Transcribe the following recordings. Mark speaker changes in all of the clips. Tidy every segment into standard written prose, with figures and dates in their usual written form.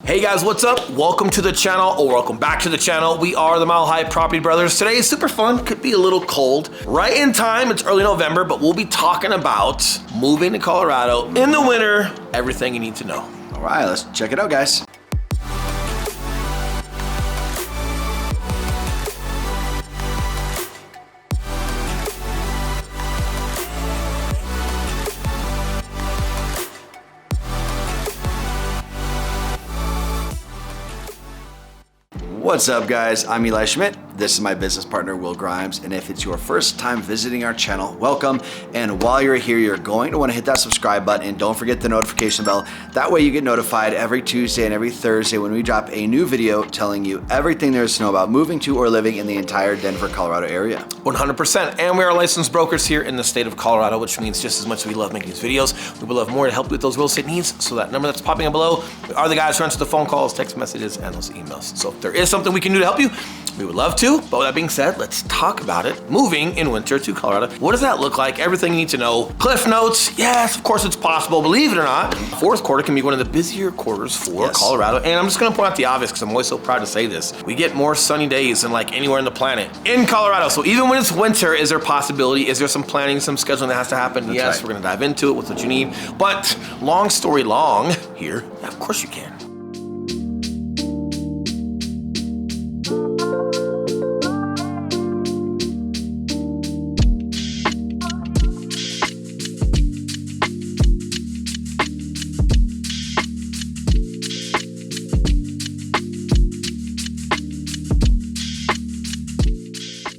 Speaker 1: Hey guys, what's up? Welcome to the channel, or welcome back to the channel. We are the Mile High Property Brothers. Today is super fun, could be a little cold. Right in time, it's early November, but we'll be talking about moving to Colorado in the winter, everything you need to know.
Speaker 2: All right, let's check it out, guys. What's up, guys? I'm Eli Schmidt. This is my business partner, Will Grimes, and if it's your first time visiting our channel, welcome. And while you're here, you're going to want to hit that subscribe button and don't forget the notification bell. That way you get notified every Tuesday and every Thursday when we drop a new video telling you everything there is to know about moving to or living in the entire Denver, Colorado area.
Speaker 1: 100%. And we are licensed brokers here in the state of Colorado, which means just as much as we love making these videos, we would love more to help you with those real estate needs. So that number that's popping up below, we are the guys who answer the phone calls, text messages, and those emails. So if there is something we can do to help you, we would love to. But with that being said, let's talk about it. Moving in winter to Colorado. What does that look like? Everything you need to know. Cliff notes. Yes, of course it's possible. Believe it or not, fourth quarter can be one of the busier quarters for Colorado. And I'm just going to point out the obvious because I'm always so proud to say this. We get more sunny days than like anywhere on the planet in Colorado. So even when it's winter, is there possibility? Is there some planning, some scheduling that has to happen?
Speaker 2: That's
Speaker 1: yes,
Speaker 2: right.
Speaker 1: We're going to dive into it with what you need. But long story long here, yeah, of course you can.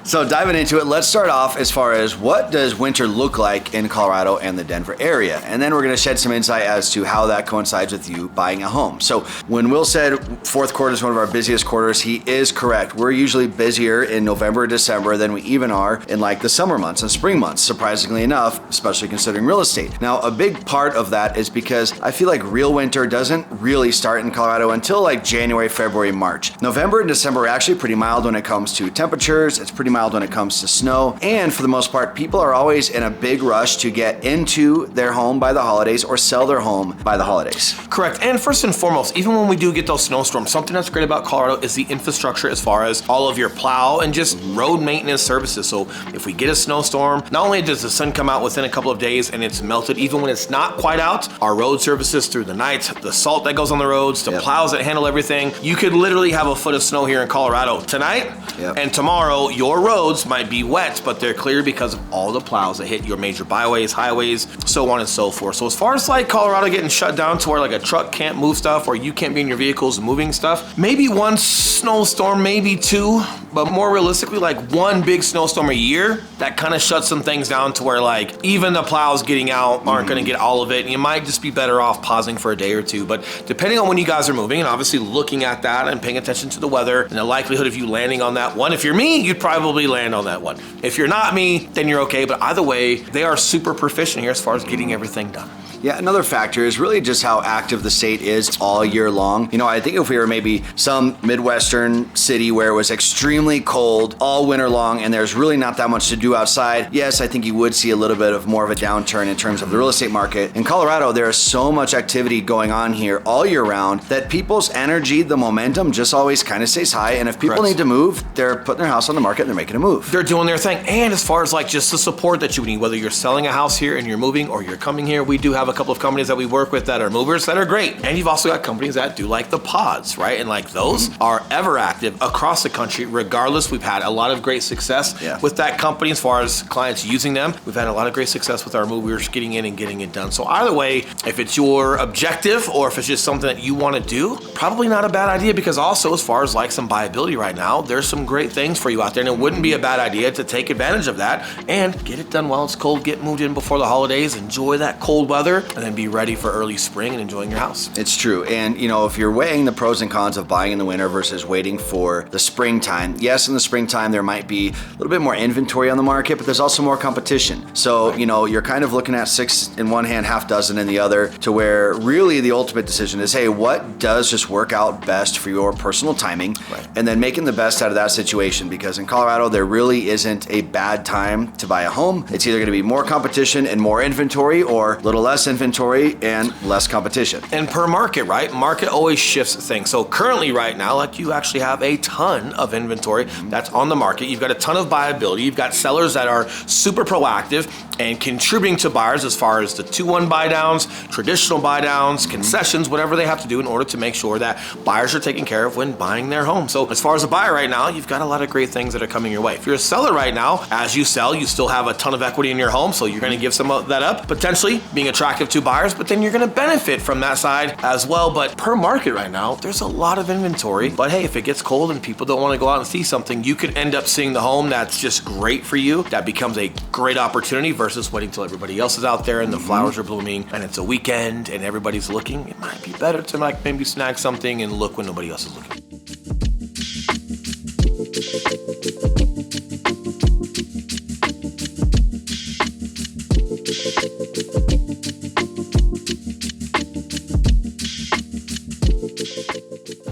Speaker 2: So diving into it, let's start off as far as what does winter look like in Colorado and the Denver area? And then we're gonna shed some insight as to how that coincides with you buying a home. So when Will said fourth quarter is one of our busiest quarters, he is correct. We're usually busier in November, December than we even are in like the summer months and spring months, surprisingly enough, especially considering real estate. Now, a big part of that is because I feel like real winter doesn't really start in Colorado until like January, February, March. November and December are actually pretty mild when it comes to temperatures. It's pretty mild when it comes to snow. And for the most part, people are always in a big rush to get into their home by the holidays or sell their home by the holidays.
Speaker 1: Correct. And first and foremost, even when we do get those snowstorms, something that's great about Colorado is the infrastructure as far as all of your plow and just road maintenance services. So if we get a snowstorm, not only does the sun come out within a couple of days and it's melted, even when it's not quite out, our road services through the night, the salt that goes on the roads, the plows that handle everything, you could literally have a foot of snow here in Colorado tonight and tomorrow. Your roads might be wet, but they're clear because of all the plows that hit your major byways, highways, so on and so forth. So as far as like Colorado getting shut down to where like a truck can't move stuff or you can't be in your vehicles moving stuff, maybe one snowstorm, maybe two, but more realistically like one big snowstorm a year, that kind of shuts some things down to where like even the plows getting out aren't going to get all of it. And you might just be better off pausing for a day or two. But depending on when you guys are moving and obviously looking at that and paying attention to the weather and the likelihood of you landing on that one, if you're me, you'd probably land on that one. If you're not me, then you're okay. But either way, they are super proficient here as far as getting everything done.
Speaker 2: Yeah, another factor is really just how active the state is all year long. You know, I think if we were maybe some Midwestern city where it was extremely cold all winter long and there's really not that much to do outside, yes, I think you would see a little bit of more of a downturn in terms of the real estate market. In Colorado, there is so much activity going on here all year round that people's energy, the momentum just always kind of stays high. And if people need to move, they're putting their house on the market and they're making a move.
Speaker 1: They're doing their thing. And as far as like just the support that you need, whether you're selling a house here and you're moving or you're coming here, we do have a couple of companies that we work with that are movers that are great. And you've also got companies that do like the pods, right? And like those are ever active across the country. Regardless, we've had a lot of great success with that company as far as clients using them. We've had a lot of great success with our movers getting in and getting it done. So either way, if it's your objective or if it's just something that you want to do, probably not a bad idea, because also as far as like some viability right now, there's some great things for you out there. And it wouldn't be a bad idea to take advantage of that and get it done while it's cold, get moved in before the holidays, enjoy that cold weather, and then be ready for early spring and enjoying your house.
Speaker 2: It's true. And you know, if you're weighing the pros and cons of buying in the winter versus waiting for the springtime, yes, in the springtime there might be a little bit more inventory on the market, but there's also more competition. So, you know, you're kind of looking at 6 in one hand, half dozen in the other, to where really the ultimate decision is, hey, what does just work out best for your personal timing? And then making the best out of that situation, because in Colorado, there really isn't a bad time to buy a home. It's either going to be more competition and more inventory or a little less less inventory and less competition.
Speaker 1: And per market, right? Market always shifts things. So currently right now, like you actually have a ton of inventory that's on the market. You've got a ton of buyability. You've got sellers that are super proactive and contributing to buyers as far as the 2-1 buy downs, traditional buy downs, concessions, whatever they have to do in order to make sure that buyers are taken care of when buying their home. So as far as a buyer right now, you've got a lot of great things that are coming your way. If you're a seller right now, as you sell, you still have a ton of equity in your home, so you're going to give some of that up, potentially being attractive to buyers, but then you're going to benefit from that side as well. But per market right now, there's a lot of inventory. But hey, if it gets cold and people don't want to go out and see something, you could end up seeing the home that's just great for you. That becomes a great opportunity versus waiting till everybody else is out there and the flowers are blooming and it's a weekend and everybody's looking. It might be better to like maybe snag something and look when nobody else is looking.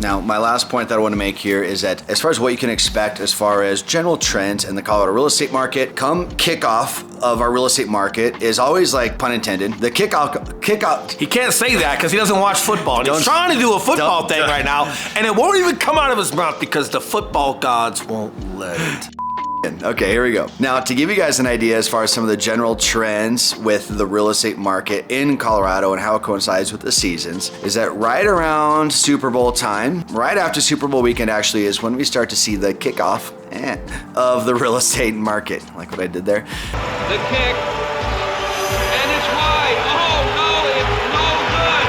Speaker 2: Now, my last point that I want to make here is that as far as what you can expect as far as general trends in the Colorado real estate market, come kickoff of our real estate market is always, like, pun intended, the kickoff.
Speaker 1: He can't say that because he doesn't watch football. And he's trying to do a football thing right now, and it won't even come out of his mouth because the football gods won't let it.
Speaker 2: Okay, here we go. Now, to give you guys an idea as far as some of the general trends with the real estate market in Colorado and how it coincides with the seasons, is that right around Super Bowl time, right after Super Bowl weekend actually, is when we start to see the kickoff of the real estate market. Like what I did there.
Speaker 3: The kick, and it's wide. Oh no, it's no good.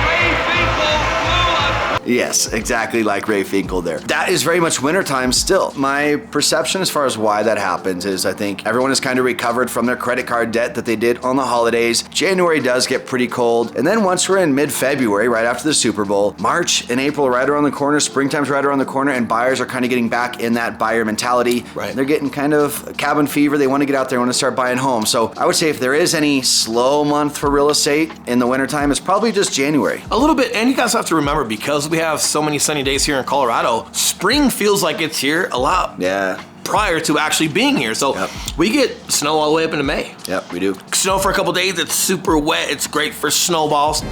Speaker 3: Ray Finkel clueless.
Speaker 2: Yes, exactly like Ray Finkel there. That is very much wintertime still. My perception as far as why that happens is I think everyone has kind of recovered from their credit card debt that they did on the holidays. January does get pretty cold. And then once we're in mid-February, right after the Super Bowl, March and April are right around the corner, springtime's right around the corner, and buyers are kind of getting back in that buyer mentality.
Speaker 1: Right.
Speaker 2: They're getting kind of cabin fever. They want to get out there, want to start buying homes. So I would say if there is any slow month for real estate in the wintertime, it's probably just January.
Speaker 1: A little bit, and you guys have to remember, because we have so many sunny days here in Colorado, spring feels like it's here a lot prior to actually being here. So we get snow all the way up into May.
Speaker 2: Yep, we do.
Speaker 1: Snow for a couple days, it's super wet, it's great for snowballs.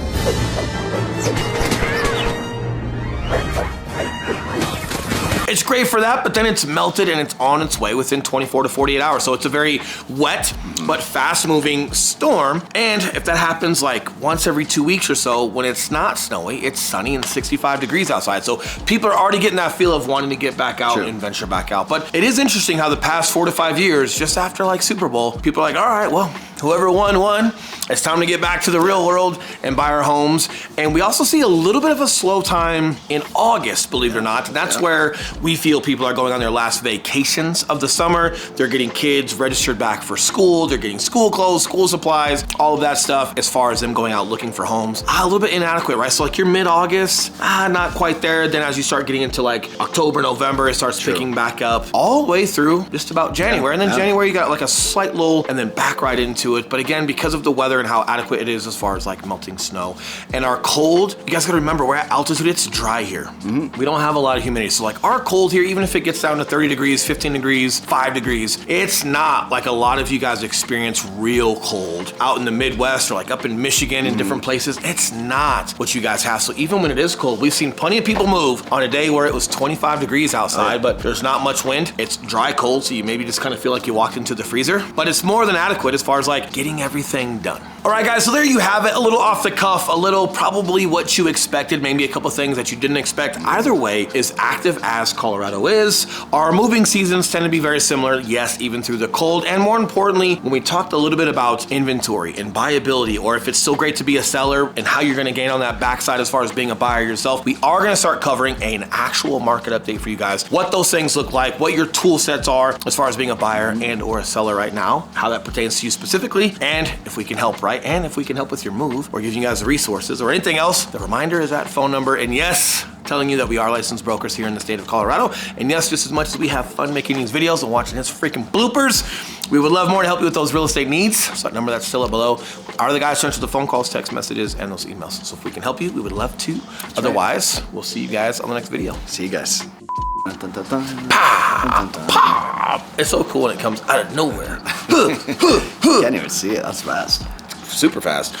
Speaker 1: It's great for that, but then it's melted and it's on its way within 24 to 48 hours. So it's a very wet but fast-moving storm. And if that happens like once every 2 weeks or so, when it's not snowy, it's sunny and 65 degrees outside. So people are already getting that feel of wanting to get back out and venture back out. But it is interesting how the past 4 to 5 years, just after like Super Bowl, people are like, all right, well, whoever won. It's time to get back to the real world and buy our homes. And we also see a little bit of a slow time in August, believe it or not. And that's where we feel people are going on their last vacations of the summer. They're getting kids registered back for school. They're getting school clothes, school supplies, all of that stuff as far as them going out looking for homes. A little bit inadequate, right? So like you're mid-August, not quite there. Then as you start getting into like October, November, it starts picking back up all the way through just about January. And then January, you got like a slight lull and then back right into it. But again, because of the weather and how adequate it is as far as like melting snow and our cold, you guys gotta remember we're at altitude, it's dry here. We don't have a lot of humidity. So like our cold here, even if it gets down to 30 degrees, 15 degrees, 5 degrees, it's not like a lot of you guys experience real cold out in the Midwest or like up in Michigan in different places. It's not what you guys have. So even when it is cold, we've seen plenty of people move on a day where it was 25 degrees outside, but there's not much wind. It's dry cold, so you maybe just kind of feel like you walked into the freezer, but it's more than adequate as far as like getting everything done. All right, guys, so there you have it. A little off the cuff, a little probably what you expected, maybe a couple things that you didn't expect. Either way, as active as Colorado is, our moving seasons tend to be very similar, yes, even through the cold. And more importantly, when we talked a little bit about inventory and buyability, or if it's still great to be a seller and how you're gonna gain on that backside as far as being a buyer yourself, we are gonna start covering an actual market update for you guys, what those things look like, what your tool sets are as far as being a buyer and or a seller right now, how that pertains to you specifically, and if we can help, right? And if we can help with your move or giving you guys the resources or anything else, the reminder is that phone number. And yes, telling you that we are licensed brokers here in the state of Colorado. And yes, just as much as we have fun making these videos and watching his freaking bloopers, we would love more to help you with those real estate needs. So that number that's still up below are the guys who answer the phone calls, text messages, and those emails. So if we can help you, we would love to. That's Otherwise, we'll see you guys on the next video.
Speaker 2: See you guys.
Speaker 1: It's so cool when it comes out of nowhere.
Speaker 2: Can't even see it. That's fast.
Speaker 1: super fast.